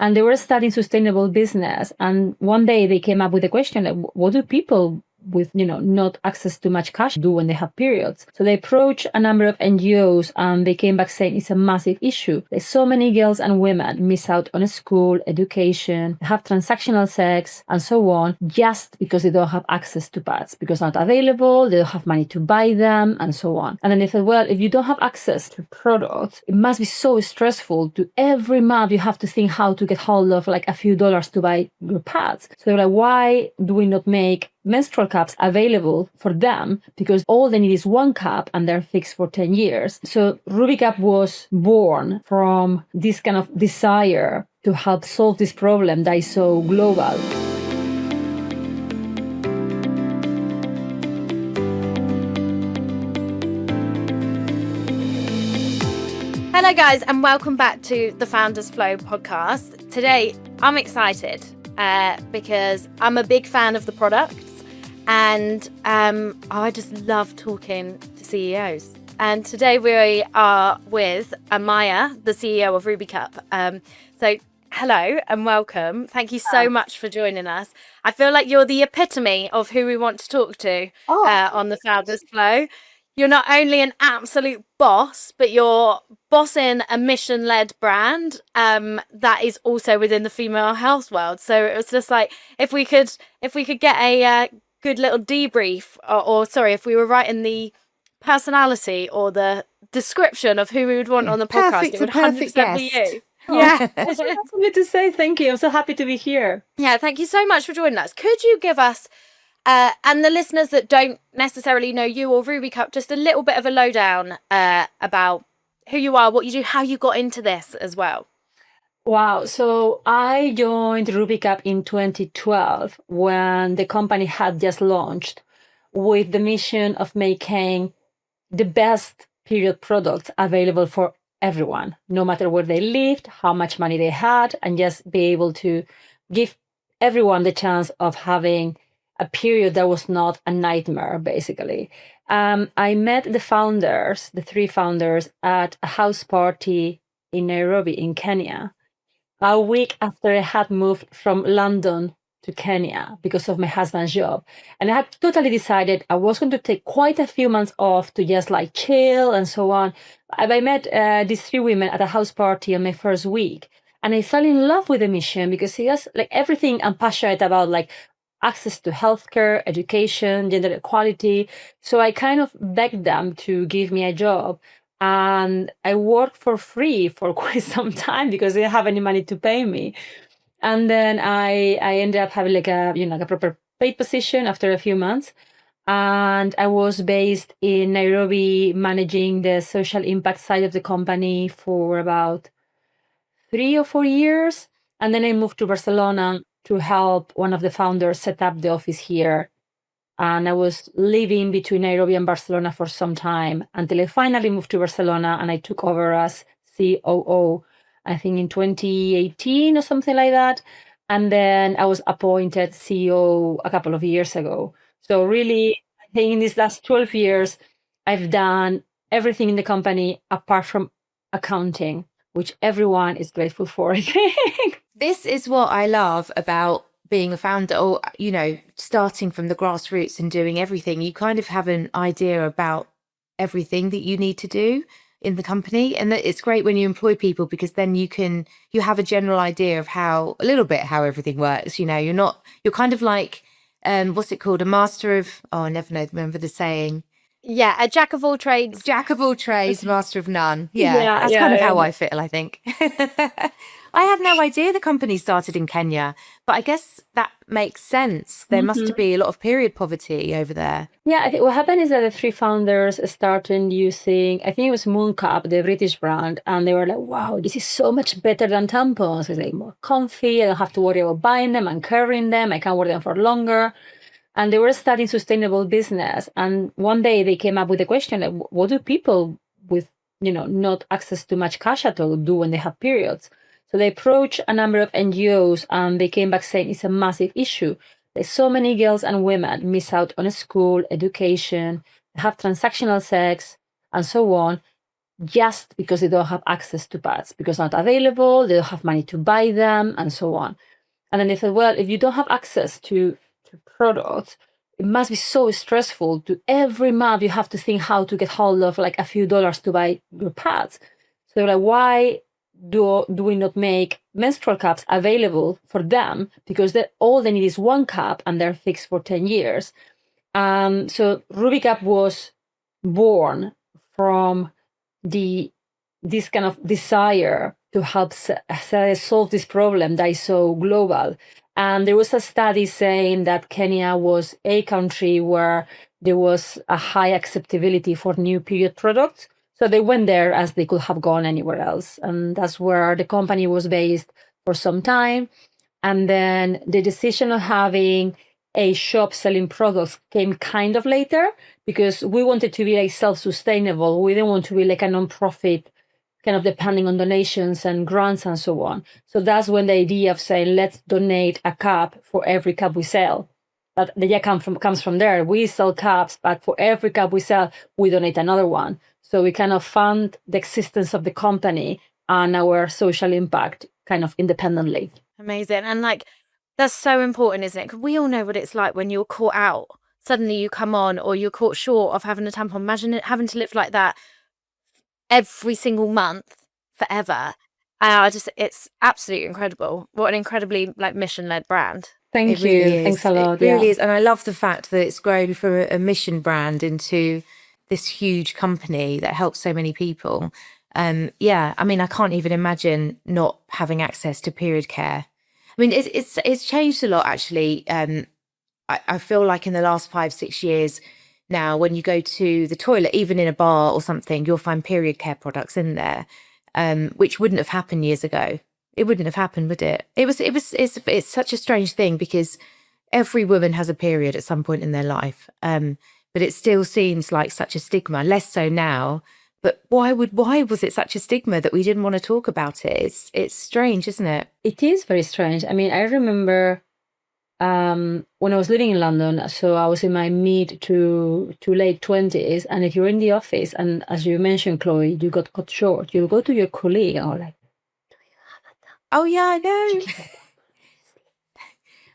And they were studying sustainable business. And one day they came up with a question, like, what do people with, not access to much cash do when they have periods? So they approached a number of NGOs and they came back saying it's a massive issue. There's so many girls and women miss out on a school, education, have transactional sex and so on, just because they don't have access to pads, because they're not available, they don't have money to buy them and so on. And then they said, well, if you don't have access to products, it must be so stressful to every month you have to think how to get hold of like a few dollars to buy your pads. So they're like, why do we not make menstrual cups available for them, because all they need is one cup and they're fixed for 10 years. So Ruby Cup was born from this kind of desire to help solve this problem that is so global. Hello guys, and welcome back to the Founders Flow podcast. Today I'm excited because I'm a big fan of the products. And I just love talking to CEOs. And today we are with Amaia, the CEO of Ruby Cup. So hello and welcome. Thank you so much for joining us. I feel like you're the epitome of who we want to talk to on the Founders Flow. You're not only an absolute boss, but you're bossing a mission-led brand that is also within the female health world. So it was just like, if we could get a good little debrief, or if we were writing the personality or the description of who we would want on the podcast, it would 100% be you. Yeah. That's for me to say thank you. I'm so happy to be here. Yeah, thank you so much for joining us. Could you give us, and the listeners that don't necessarily know you or Ruby Cup, just a little bit of a lowdown about who you are, what you do, how you got into this as well? Wow. So I joined Ruby Cup in 2012 when the company had just launched with the mission of making the best period products available for everyone, no matter where they lived, how much money they had, and just be able to give everyone the chance of having a period that was not a nightmare, basically. I met the three founders, at a house party in Nairobi in Kenya, a week after I had moved from London to Kenya because of my husband's job. And I had totally decided I was going to take quite a few months off to just like chill and so on. I met these three women at a house party on my first week. And I fell in love with the mission because it has like everything I'm passionate about, like access to healthcare, education, gender equality. So I kind of begged them to give me a job. And I worked for free for quite some time because they didn't have any money to pay me. And then I ended up having like a proper paid position after a few months. And I was based in Nairobi, managing the social impact side of the company for about 3 or 4 years. And then I moved to Barcelona to help one of the founders set up the office here. And I was living between Nairobi and Barcelona for some time until I finally moved to Barcelona and I took over as COO, I think in 2018 or something like that. And then I was appointed CEO a couple of years ago. So really, I think in these last 12 years, I've done everything in the company apart from accounting, which everyone is grateful for, I think. This is what I love about being a founder, or, starting from the grassroots and doing everything. You kind of have an idea about everything that you need to do in the company. And that it's great when you employ people, because then you have a general idea of how everything works. You're kind of like, what's it called? A master of, I never know, remember the saying. Yeah, a jack of all trades. Jack of all trades, master of none. That's kind of how I feel, I think. I had no idea the company started in Kenya, but I guess that makes sense. There must be a lot of period poverty over there. Yeah, I think what happened is that the three founders started using, I think it was Moon Cup, the British brand, and they were like, wow, this is so much better than tampons. It's like more comfy. I don't have to worry about buying them and carrying them. I can wear them for longer. And they were studying sustainable business. And one day they came up with a question, like, what do people with, not access to much cash at all do when they have periods? So they approached a number of NGOs and they came back saying it's a massive issue. There's so many girls and women miss out on a school, education, have transactional sex, and so on, just because they don't have access to pads, because they're not available, they don't have money to buy them, and so on. And then they said, well, if you don't have access to products, it must be so stressful to every month you have to think how to get hold of like a few dollars to buy your pads. So they're like, why do we not make menstrual cups available for them? Because all they need is one cup and they're fixed for 10 years. So Ruby Cup was born from this kind of desire to help solve this problem that is so global. And there was a study saying that Kenya was a country where there was a high acceptability for new period products. So they went there as they could have gone anywhere else. And that's where the company was based for some time. And then the decision of having a shop selling products came kind of later, because we wanted to be like self-sustainable. We didn't want to be like a non-profit, kind of depending on donations and grants and so on. So that's when the idea of saying, let's donate a cup for every cup we sell. That the idea comes from there. We sell cups, but for every cup we sell, we donate another one. So we kind of fund the existence of the company and our social impact kind of independently. Amazing. And like, that's so important, isn't it? Because we all know what it's like when you're caught out. Suddenly you come on, or you're caught short of having a tampon. Imagine having to live like that every single month forever. It's absolutely incredible. What an incredibly like mission-led brand. Thank you. Really Thanks a lot. It really is. And I love the fact that it's grown from a mission brand into this huge company that helps so many people. Yeah, I mean, I can't even imagine not having access to period care. I mean, it's changed a lot, actually. I feel like in the last 5-6 years now, when you go to the toilet, even in a bar or something, you'll find period care products in there, which wouldn't have happened years ago. It wouldn't have happened, would it? It's such a strange thing, because every woman has a period at some point in their life, but it still seems like such a stigma. Less so now. But why was it such a stigma that we didn't want to talk about it? It's strange, isn't it? It is very strange. I mean, I remember when I was living in London, so I was in my mid to late 20s, and if you're in the office, and as you mentioned, Chloe, you got cut short, you go to your colleague and like, oh yeah, I know.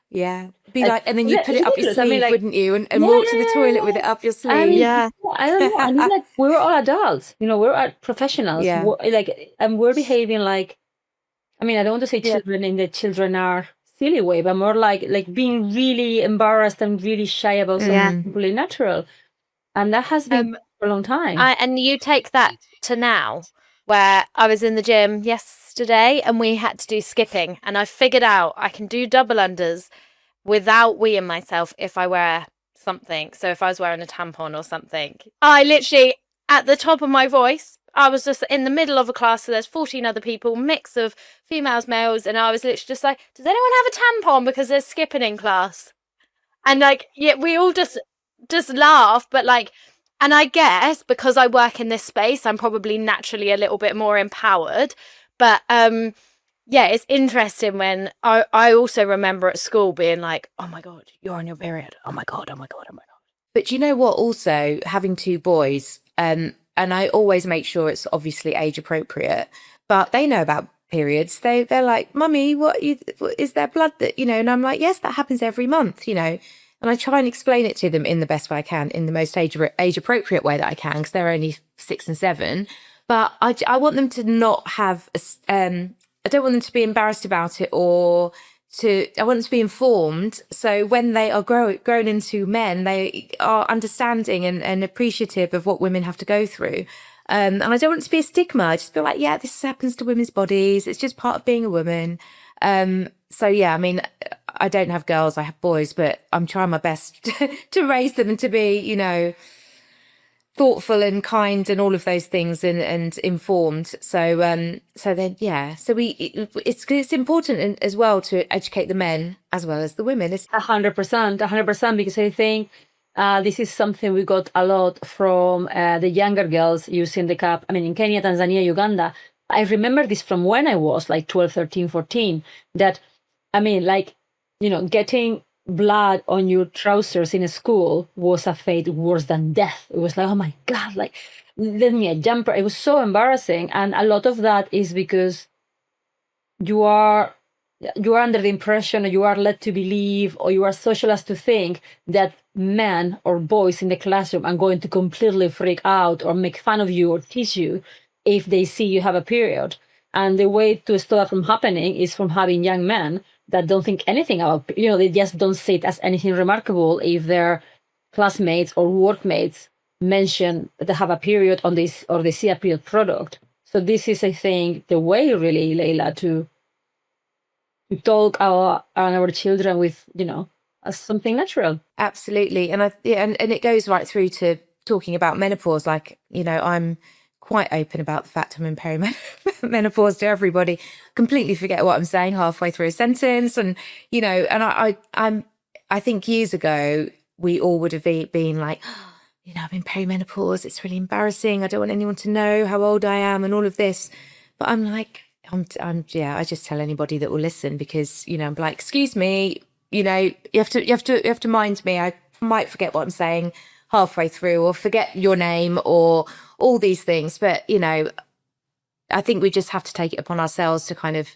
Yeah, be like, and then you put it up your sleeve, I mean, like, wouldn't you? And walk to the toilet with it up your sleeve. I mean, I don't know. I mean, like, we were all adults, we're professionals. Yeah. And we're behaving like, I mean, I don't want to say children in the children are silly way, but more like being really embarrassed and really shy about something really natural. And that has been for a long time. And you take that to now, where I was in the gym yesterday and we had to do skipping, and I figured out I can do double unders without weeing myself if I wear something. So if I was wearing a tampon or something, I literally, at the top of my voice, I was just in the middle of a class, so there's 14 other people, mix of females, males, and I was literally just like, does anyone have a tampon, because there's skipping in class? And like, yeah, we all just laugh, but like, and I guess because I work in this space, I'm probably naturally a little bit more empowered. But yeah, it's interesting when I also remember at school being like, oh my God, you're on your period. Oh my God, oh my God, oh my God. But you know what, also having 2 boys, and I always make sure it's obviously age appropriate, but they know about periods. They're like, Mummy, what is there blood that, and I'm like, yes, that happens every month, and I try and explain it to them in the best way I can, in the most age appropriate way that I can, because they're only 6 and 7. But I want them to not have, I don't want them to be embarrassed about it, or I want them to be informed. So when they are grown into men, they are understanding and appreciative of what women have to go through. And I don't want it to be a stigma. I just feel like, yeah, this happens to women's bodies. It's just part of being a woman. So yeah, I mean, I don't have girls, I have boys, but I'm trying my best to raise them and to be, thoughtful and kind and all of those things, and informed. So then, yeah, so it's important as well to educate the men as well as the women. It's 100%, because I think this is something we got a lot from the younger girls using the cup. I mean, in Kenya, Tanzania, Uganda, I remember this from when I was like 12, 13, 14, that, I mean, like, getting blood on your trousers in school was a fate worse than death. It was like, oh my God, like, let me a jumper. It was so embarrassing. And a lot of that is because you are under the impression, or you are led to believe, or you are socialized to think that men or boys in the classroom are going to completely freak out or make fun of you or tease you if they see you have a period. And the way to stop that from happening is from having young men that don't think anything about, they just don't see it as anything remarkable if their classmates or workmates mention that they have a period on this, or they see a period product. So this is, I think, the way really, Leila, to talk our children with, as something natural. Absolutely. And and it goes right through to talking about menopause. Like, I'm quite open about the fact I'm in perimenopause to everybody. Completely forget what I'm saying halfway through a sentence. And, and I think years ago, we all would have been like, I'm in perimenopause. It's really embarrassing. I don't want anyone to know how old I am and all of this. But I'm like, I just tell anybody that will listen, because, I'm like, excuse me, you have to mind me. I might forget what I'm saying halfway through, or forget your name, or all these things. But, I think we just have to take it upon ourselves to kind of,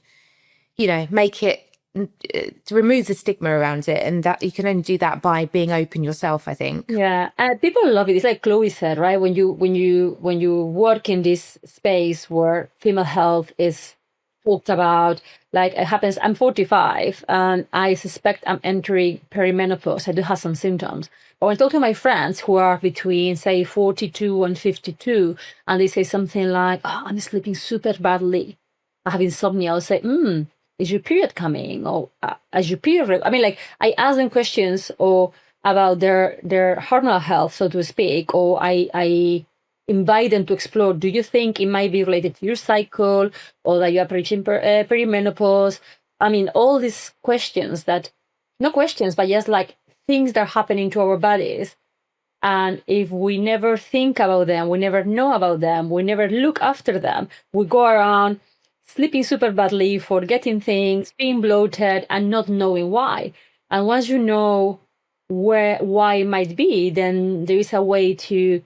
make it, to remove the stigma around it. And that you can only do that by being open yourself, I think. Yeah. People love it. It's like Chloe said, right? When you work in this space where female health is talked about, like it happens, I'm 45 and I suspect I'm entering perimenopause. I do have some symptoms. But when I talk to my friends who are between, say, 42 and 52, and they say something like, oh, I'm sleeping super badly, I have insomnia, I'll say, is your period coming? Or as your period, I mean, like, I ask them questions or about their hormonal health, so to speak, or I invite them to explore. Do you think it might be related to your cycle, or that you are reaching perimenopause? I mean, all these questions not questions, but just like things that are happening to our bodies. And if we never think about them, we never know about them, we never look after them, we go around sleeping super badly, forgetting things, being bloated, and not knowing why. And once you know why it might be, then there is a way to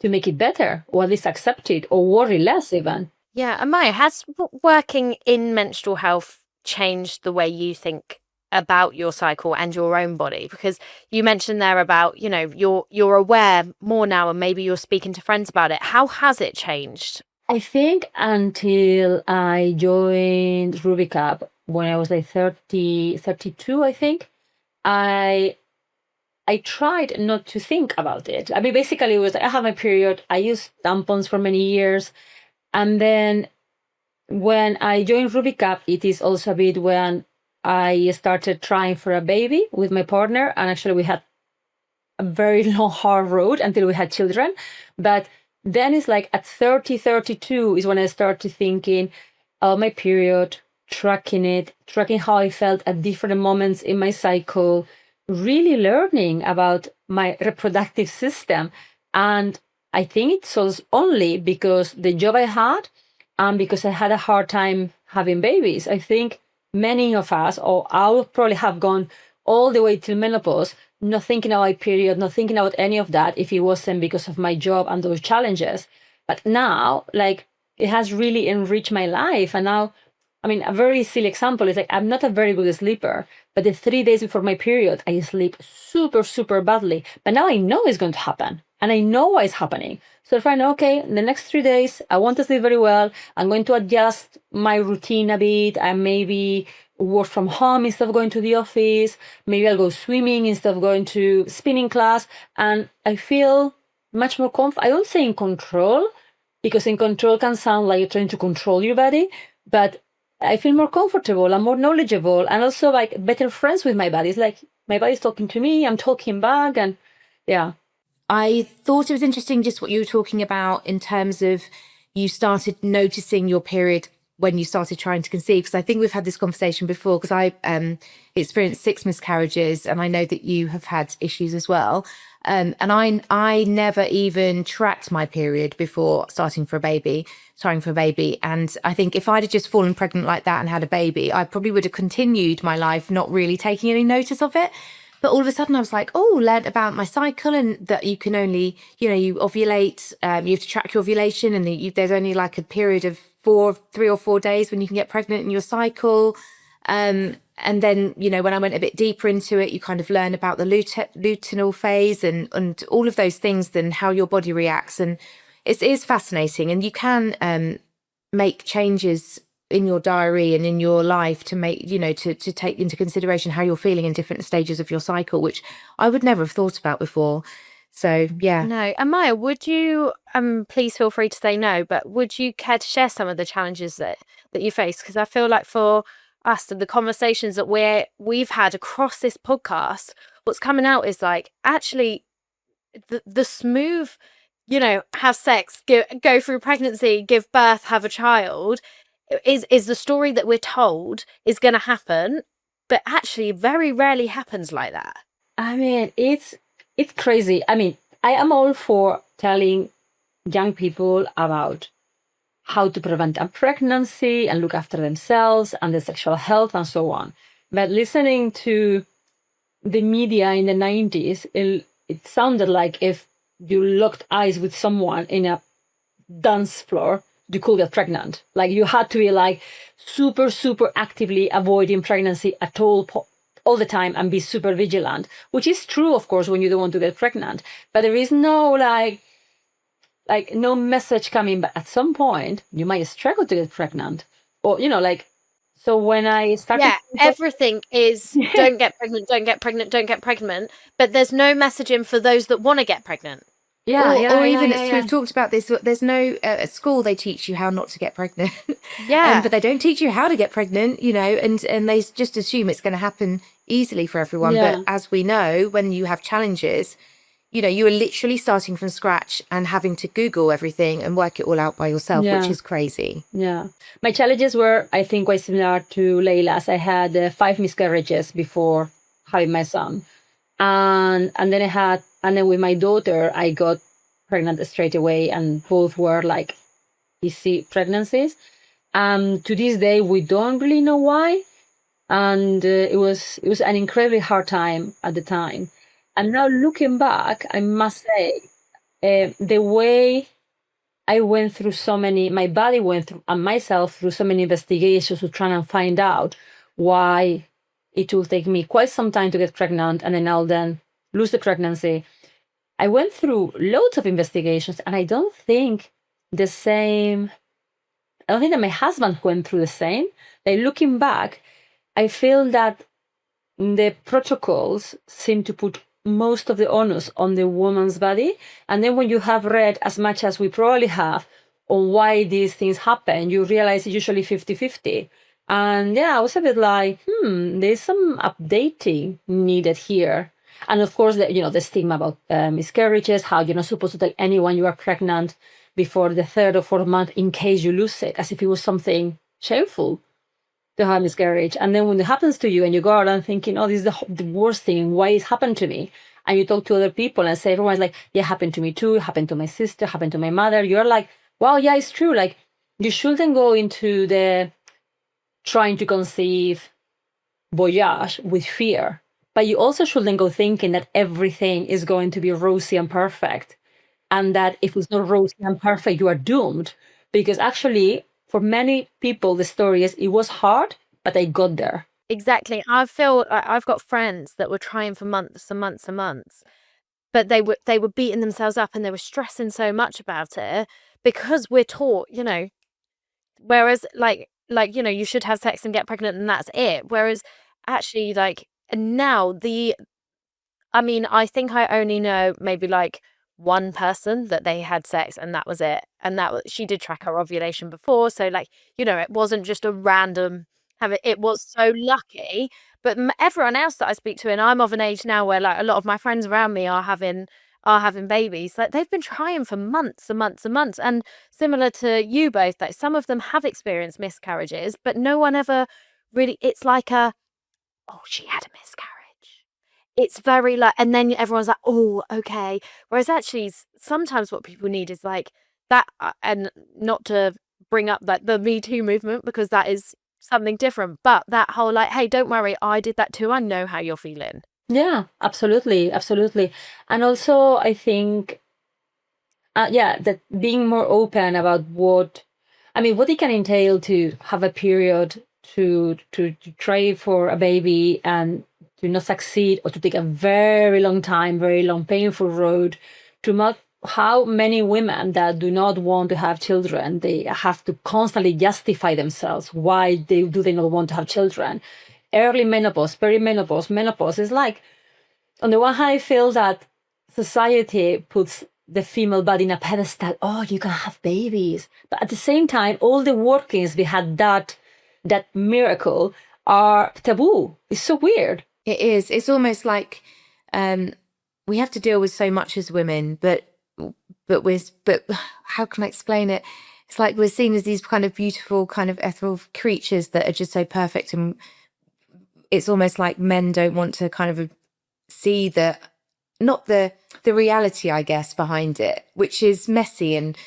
make it better, or at least accept it, or worry less even. Yeah. Amaia, has working in menstrual health changed the way you think about your cycle and your own body? Because you mentioned there about, you're aware more now, and maybe you're speaking to friends about it. How has it changed? I think until I joined Rubicap when I was like 32, I think, I tried not to think about it. I mean, basically it was like, I have my period. I used tampons for many years. And then when I joined Rubicap, it is also a bit when I started trying for a baby with my partner. And actually we had a very long, hard road until we had children. But then it's like at 30, 32 is when I started thinking, oh, my period, tracking how I felt at different moments in my cycle, really learning about my reproductive system. And I think it was only because the job I had and because I had a hard time having babies. I think many of us, or I would probably have gone all the way till menopause, not thinking about my period, not thinking about any of that if it wasn't because of my job and those challenges. But now, like, it has really enriched my life. And now, I mean, a very silly example is like, I'm not a very good sleeper, but the 3 days before my period, I sleep super, super badly. But now I know it's going to happen, and I know why it's happening. So if I know, okay, in the next 3 days, I want to sleep very well, I'm going to adjust my routine a bit, and maybe work from home instead of going to the office. Maybe I'll go swimming instead of going to spinning class. And I feel much more I don't say in control, because in control can sound like you're trying to control your body, but I feel more comfortable and more knowledgeable, and also like better friends with my body. It's like my body's talking to me, I'm talking back, and yeah. I thought it was interesting just what you were talking about in terms of you started noticing your period when you started trying to conceive, because I think we've had this conversation before, because I experienced 6 miscarriages, and I know that you have had issues as well. And I never even tracked my period before trying for a baby. And I think if I'd have just fallen pregnant like that and had a baby, I probably would have continued my life not really taking any notice of it. But all of a sudden I was like, oh, learned about my cycle, and that you can only, you ovulate, you have to track your ovulation, and there's only like a period of 3 or 4 days when you can get pregnant in your cycle. And then, when I went a bit deeper into it, you kind of learn about the luteal phase and all of those things, then how your body reacts. And it is fascinating. And you can make changes in your diary and in your life to make, to take into consideration how you're feeling in different stages of your cycle, which I would never have thought about before. So, yeah. No. Amaia, would you, please feel free to say no, but would you care to share some of the challenges that you face? Because I feel like for us and the conversations that we've had across this podcast, what's coming out is like, actually, the smooth, have sex, go through pregnancy, give birth, have a child, is the story that we're told is going to happen, but actually very rarely happens like that. I mean, it's crazy. I mean, I am all for telling young people about how to prevent a pregnancy and look after themselves and their sexual health and so on. But listening to the media in the 90s, it sounded like if you locked eyes with someone in a dance floor, you could get pregnant. Like you had to be like super, super actively avoiding pregnancy at all the time and be super vigilant, which is true, of course, when you don't want to get pregnant. But there is no like no message coming. But at some point, you might struggle to get pregnant, or So when I started, everything is don't get pregnant, don't get pregnant, don't get pregnant. But there's no messaging for those that want to get pregnant. Or even we've talked about this. There's no at school they teach you how not to get pregnant. But they don't teach you how to get pregnant. And they just assume it's going to happen easily for everyone. But as we know, when you have challenges, you are literally starting from scratch and having to Google everything and work it all out by yourself, which is crazy. Yeah, my challenges were, I think, quite similar to Leila's. I had 5 miscarriages before having my son, and then with my daughter, I got pregnant straight away, and both were like easy pregnancies. To this day, we don't really know why, and it was an incredibly hard time at the time. And now looking back, I must say, the way I went through my body went through, and myself through so many investigations to try and find out why it will take me quite some time to get pregnant, and then I'll then lose the pregnancy. I went through loads of investigations, and I don't think that my husband went through the same. Like looking back, I feel that the protocols seem to put most of the onus on the woman's body. And then when you have read as much as we probably have on why these things happen, you realize it's usually 50-50. And I was a bit like, there's some updating needed here. And of course, the stigma about miscarriages, how you're not supposed to tell anyone you are pregnant before the 3rd or 4th month in case you lose it, as if it was something shameful to have miscarriage. And then when it happens to you and you go around thinking, oh, this is the worst thing, why it happened to me? And you talk to other people and say, everyone's like, yeah, it happened to me too, it happened to my sister, it happened to my mother. You're like, wow, yeah, it's true. Like, you shouldn't go into the trying to conceive voyage with fear. But you also shouldn't go thinking that everything is going to be rosy and perfect. And that if it's not rosy and perfect, you are doomed. Because actually, for many people, the story is it was hard, but I got there. Exactly. I feel I've got friends that were trying for months and months and months, but they were beating themselves up and they were stressing so much about it because we're taught, whereas you should have sex and get pregnant and that's it. Whereas actually, now I think I only know maybe one person that they had sex and that was it. And she did track her ovulation before. So it wasn't just a random it was so lucky. But everyone else that I speak to, and I'm of an age now where a lot of my friends around me are having babies, they've been trying for months and months and months. And similar to you both, some of them have experienced miscarriages, but no one ever really, it's like she had a miscarriage. It's very and then everyone's like, oh, okay. Whereas actually sometimes what people need is that, and not to bring up the Me Too movement, because that is something different, but that whole hey, don't worry, I did that too, I know how you're feeling. Yeah, absolutely, absolutely. And also, I think, yeah, that being more open about what it can entail to have a period, to try for a baby and to not succeed, or to take a very long time, very long, painful road, to not how many women that do not want to have children, they have to constantly justify themselves why they not want to have children. Early menopause, perimenopause, menopause is like, on the one hand, I feel that society puts the female body in a pedestal. Oh, you can have babies, but at the same time, all the workings behind that miracle are taboo. It's so weird. It is. It's almost like we have to deal with so much as women, but how can I explain it? It's like we're seen as these kind of beautiful, kind of ethereal creatures that are just so perfect, and it's almost like men don't want to kind of see not the reality, I guess, behind it, which is messy and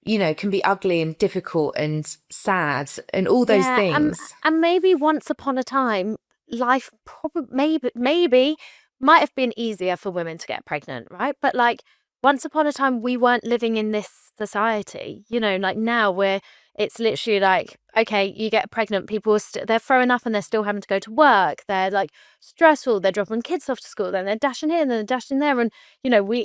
can be ugly and difficult and sad and all those Yeah, things. and maybe once upon a time, life probably maybe might have been easier for women to get pregnant, right? But like once upon a time, we weren't living in this society, like now it's literally like, okay, you get pregnant, people are they're throwing up and they're still having to go to work. They're like stressful. They're dropping kids off to school, then they're dashing here and then they're dashing there. And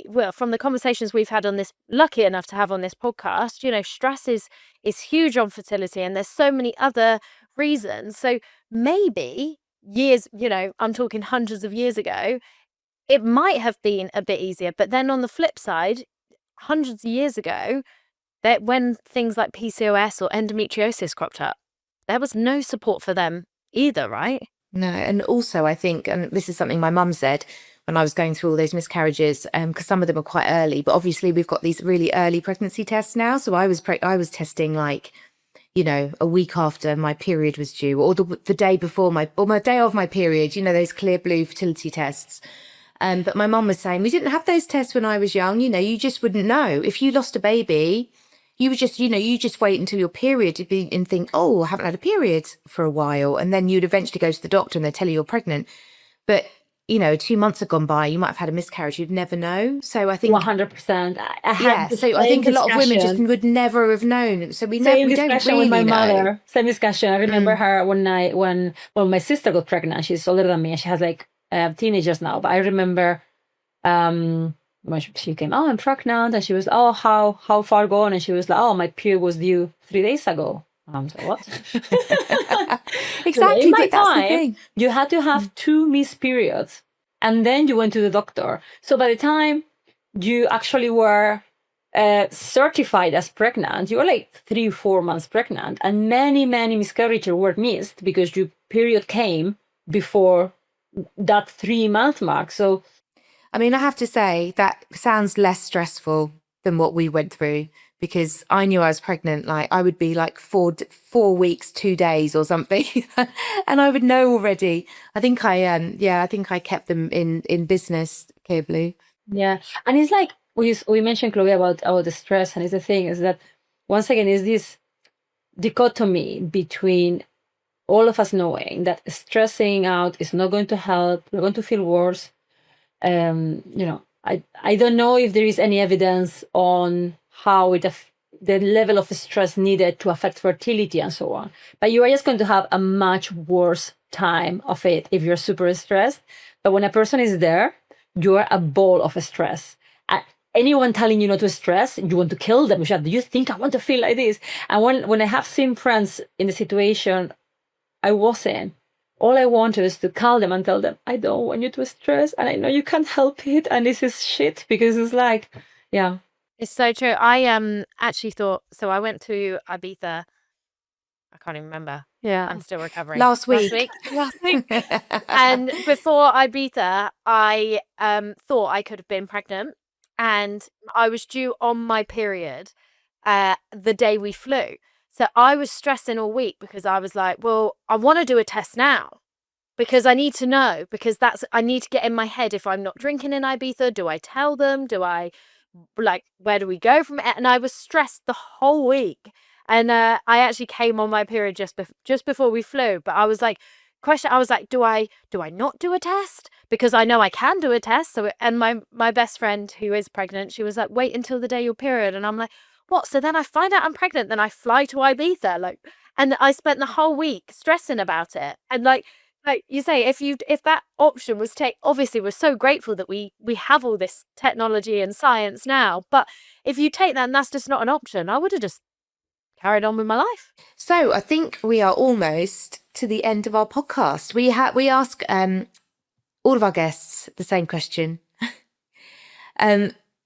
well, from the conversations we've had on this, lucky enough to have on this podcast, stress is huge on fertility, and there's so many other reasons. So maybe years, I'm talking hundreds of years ago, it might have been a bit easier. But then on the flip side, hundreds of years ago, that when things like PCOS or endometriosis cropped up, there was no support for them either, right? No, and also I think, and this is something my mum said when I was going through all those miscarriages, because some of them are quite early, but obviously we've got these really early pregnancy tests now. So I was testing like, a week after my period was due, or the day before my day of my period, those clear blue fertility tests. But my mum was saying, we didn't have those tests when I was young. You just wouldn't know. If you lost a baby, you would just, you just wait until your period to be and think, oh, I haven't had a period for a while. And then you'd eventually go to the doctor and they tell you you're pregnant. But, 2 months have gone by, you might have had a miscarriage. You'd never know. So I think, 100%. I had yeah. the So I same think a lot of women just discussion. would never have known. So we Same don't discussion with really my know. mother. Same discussion. I remember her one night when my sister got pregnant. She's older than me, and she has like teenagers now. But I remember when she came, oh, I'm pregnant, and she was, oh, how far gone? And she was like, oh, my period was due 3 days ago. I was like, what? Exactly, In my but that's the time, thing. you had to have 2 missed periods, and then you went to the doctor. So by the time you actually were certified as pregnant, you were like 3 or 4 months pregnant, and many miscarriages were missed because your period came before that 3 month mark. So I mean, I have to say that sounds less stressful than what we went through, because I knew I was pregnant. Like I would be like 4 weeks, 2 days or something, and I would know already. I think I think I kept them in business, Clear Blue. yeah, and it's like we mentioned, Chloe, about the stress, and it's the thing is that once again is this dichotomy between all of us knowing that stressing out is not going to help. We're going to feel worse. I don't know if there is any evidence on how the level of stress needed to affect fertility and so on. But you are just going to have a much worse time of it if you're super stressed. But when a person is there, you are a ball of stress. Anyone telling you not to stress, you want to kill them. Do you think I want to feel like this? And when I have seen friends in the situation I was in, all I wanted is to call them and tell them, I don't want you to stress, and I know you can't help it, and this is shit, because it's like, yeah. It's so true. I actually thought, so I went to Ibiza. I can't even remember. Yeah. I'm still recovering. Last week. Last week. And before Ibiza, I thought I could have been pregnant, and I was due on my period the day we flew. So I was stressing all week because I was like, well, I want to do a test now because I need to know, because I need to get in my head, if I'm not drinking in Ibiza, do I tell them? Do I, like, where do we go from it? And I was stressed the whole week. And I actually came on my period just before we flew, but I was like question, I was like, do I not do a test? Because I know I can do a test. So, and my best friend who is pregnant, she was like, wait until the day your period. And I'm like, what? So then I find out I'm pregnant, then I fly to Ibiza, like, and I spent the whole week stressing about it. And like you say, if that option was obviously we're so grateful that we have all this technology and science now, but if you take that and that's just not an option, I would have just carried on with my life. So I think we are almost to the end of our podcast. We ask all of our guests the same question.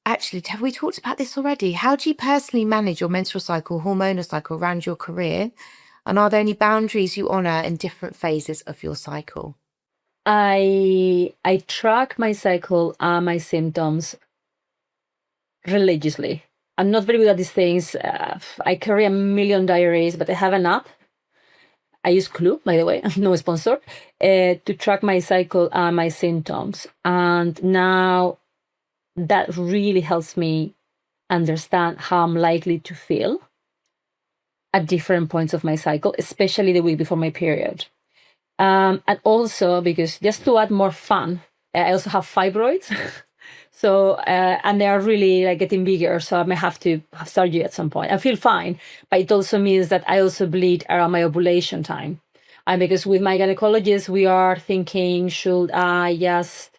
Actually, have we talked about this already? How do you personally manage your menstrual cycle, hormonal cycle around your career? And are there any boundaries you honour in different phases of your cycle? I track my cycle and my symptoms religiously. I'm not very good at these things. I carry a million diaries, but I have an app. I use Clue, by the way, no sponsor, to track my cycle and my symptoms. And now that really helps me understand how I'm likely to feel at different points of my cycle, especially the week before my period. And also because just to add more fun, I also have fibroids. So, and they are really like getting bigger. So I may have to have surgery at some point. I feel fine, but it also means that I also bleed around my ovulation time. And because with my gynecologist, we are thinking, should I just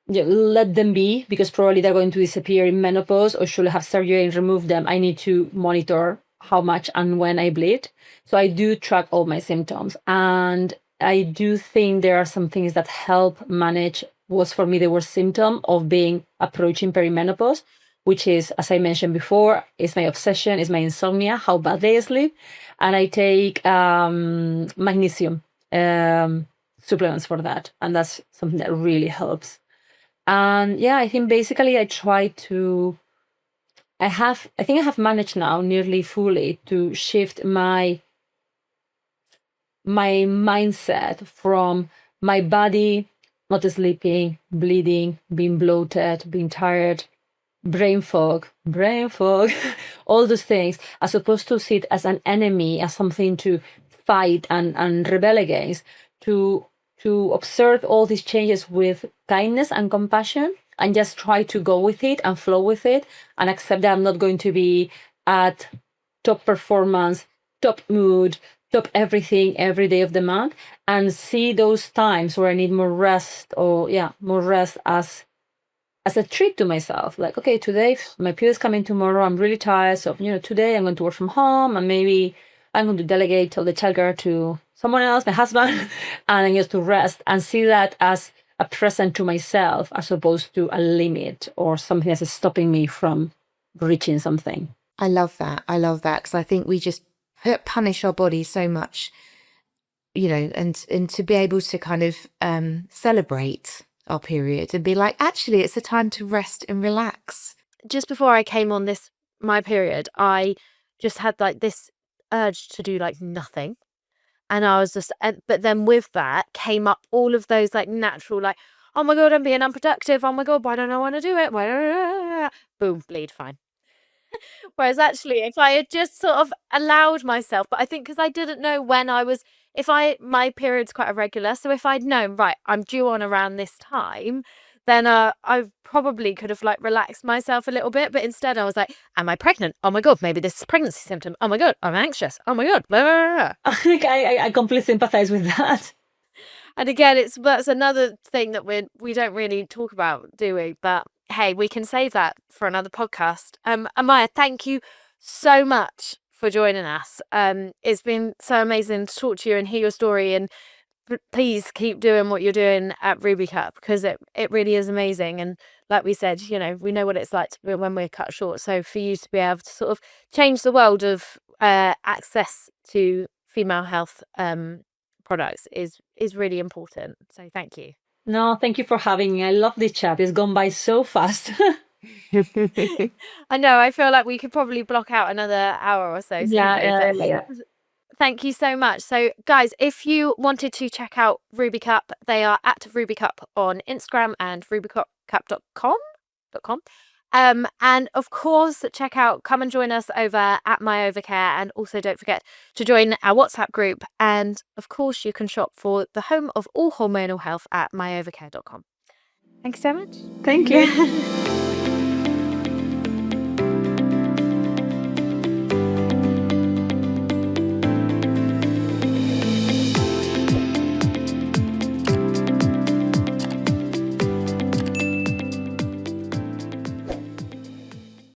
let them be because probably they're going to disappear in menopause, or should I have surgery and remove them? I need to monitor how much and when I bleed. So I do track all my symptoms. And I do think there are some things that help manage what's for me the worst symptom of being approaching perimenopause, which is, as I mentioned before, is my obsession, is my insomnia, how badly I sleep. And I take magnesium supplements for that. And that's something that really helps. And yeah, I think basically I try to, I think I have managed now nearly fully to shift my mindset from my body not sleeping, bleeding, being bloated, being tired, brain fog, all those things, as opposed to see it as an enemy, as something to fight and rebel against, to observe all these changes with kindness and compassion, and just try to go with it and flow with it, and accept that I'm not going to be at top performance, top mood, top everything every day of the month, and see those times where I need more rest, or more rest as a treat to myself. Like, okay, today my period's coming tomorrow, I'm really tired, so today I'm going to work from home, and maybe I'm going to delegate all the childcare to someone else, my husband, and I'm just to rest and see that as a present to myself, as opposed to a limit or something that's stopping me from reaching something. I love that because I think we just punish our body so much, and to be able to kind of celebrate our period and be like, actually, it's a time to rest and relax. Just before I came on my period, I just had like this urge to do like nothing. And I was just, but then with that came up all of those like natural, like, oh my God, I'm being unproductive. Oh my God, why don't I want to do it? Why don't I? Boom, bleed, fine. Whereas actually, if I had just sort of allowed myself, but I think because I didn't know when my period's quite irregular. So if I'd known, right, I'm due on around this time, then I probably could have like relaxed myself a little bit. But instead I was like, am I pregnant? Oh my God, maybe this is a pregnancy symptom. Oh my God, I'm anxious. Oh my God, blah, blah, blah. I completely sympathize with that. And again, that's another thing that we don't really talk about, do we? But hey, we can save that for another podcast. Amaia, thank you so much for joining us. It's been so amazing to talk to you and hear your story, and please keep doing what you're doing at Ruby Cup, because it really is amazing. And like we said, we know what it's like when we're cut short. So for you to be able to sort of change the world of access to female health products is really important. So thank you. No, thank you for having me. I love this chat. It's gone by so fast. I know. I feel like we could probably block out another hour or so. Yeah. Thank you so much. So guys, if you wanted to check out Ruby Cup, they are at Ruby Cup on Instagram and rubycup.com. And of course, come and join us over at My Overcare. And also don't forget to join our WhatsApp group. And of course, you can shop for the home of all hormonal health at myovercare.com. Thanks so much. Thank you.